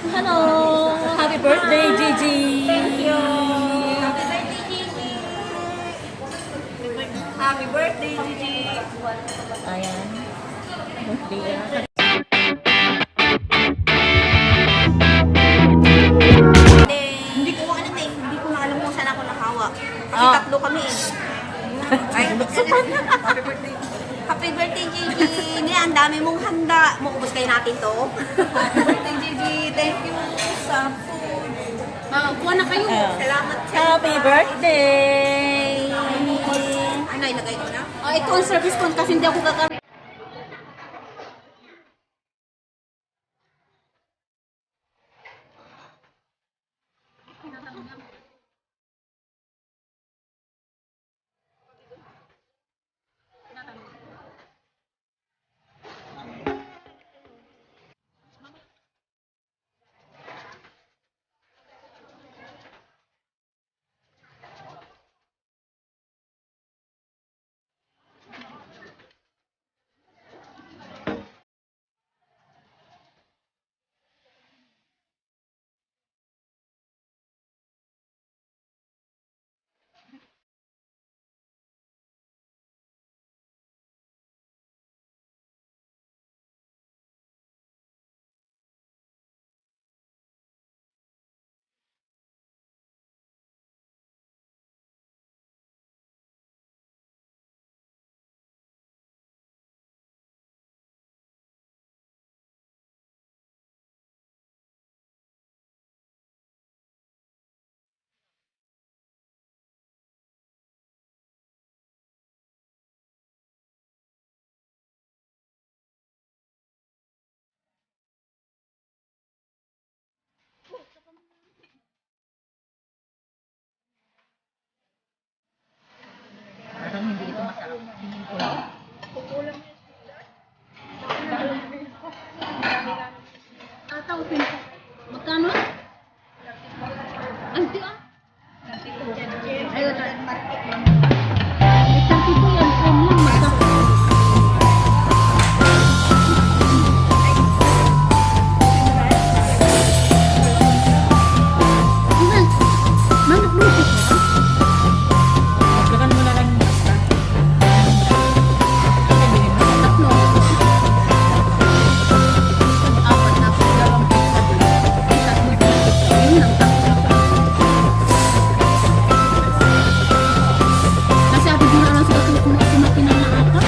Hello! Happy birthday, Gigi! Thank you! Happy birthday, Gigi! Happy birthday, Gigi! Ayan. Birthday yan. Hindi ko alam eh. Hindi ko na alam kung saan ako nakawa. Kasi Ah. tatlo kami eh. Ay, happy birthday. Happy birthday, Gigi! Hindi, ang dami mong handa. Mukubos kayo natin to. Happy birthday, Gigi! Thank you sa food. Kuha na kayo. Ah. Salamat. Happy birthday! Ano, ilagay ko na? Ito ang service ko kasi hindi ako gagawin. Parang hindi ito masarap. Tingin ko lang. Ataw, pinto. Magkano? Anti ah? Ayun na. May tanti po yan. Kung lang masarap. Manok luto ko. Magkakan mo na lang yung basta. Tatlo. Apat na po. Dalawang pizza din. Tatlo din. Yun lang tatlo. Kasi ako din na lang sila kung makimakinan na ata.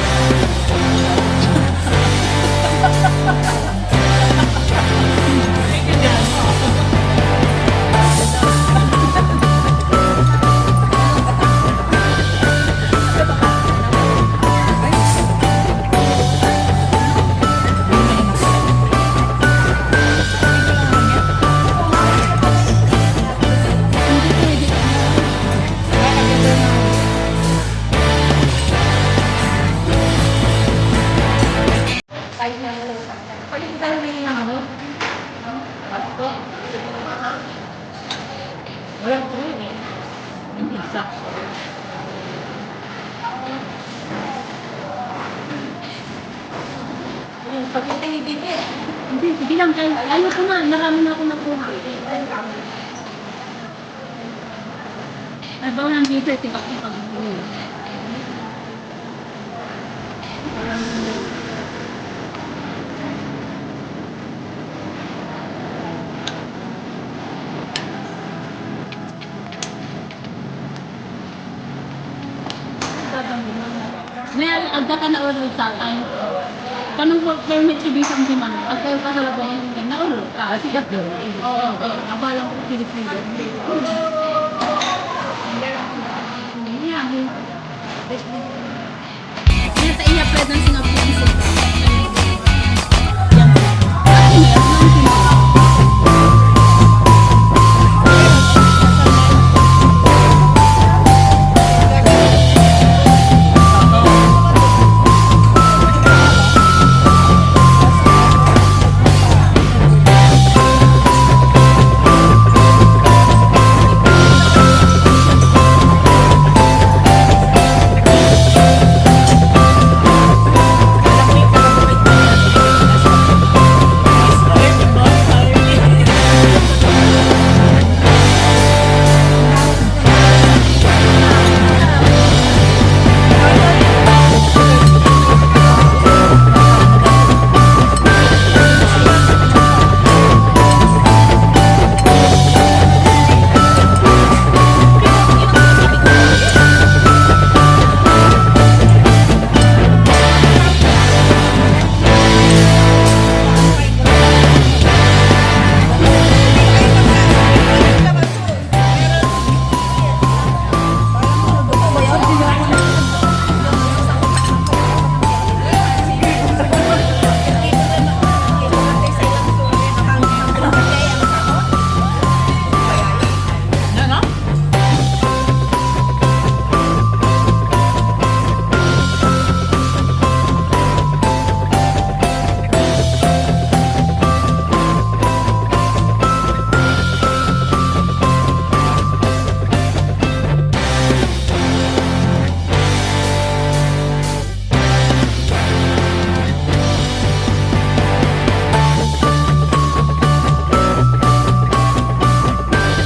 Walang po yun eh. Hindi isa. Pag ito ibigay. Hindi, sige lang. Ayaw ko na. Marami na ako nakuha. Ay, bawal ang dito. Tingkap yung pag-ibigay. Ngayon, agda ka na ulo sa akin. Kanong work permit si Bisang si Mano? At kayo pa sa labang na ulo? Sigat doon. Oo. Abalang ko Pilipino. Ngayon, sa iya pwede ng sinabi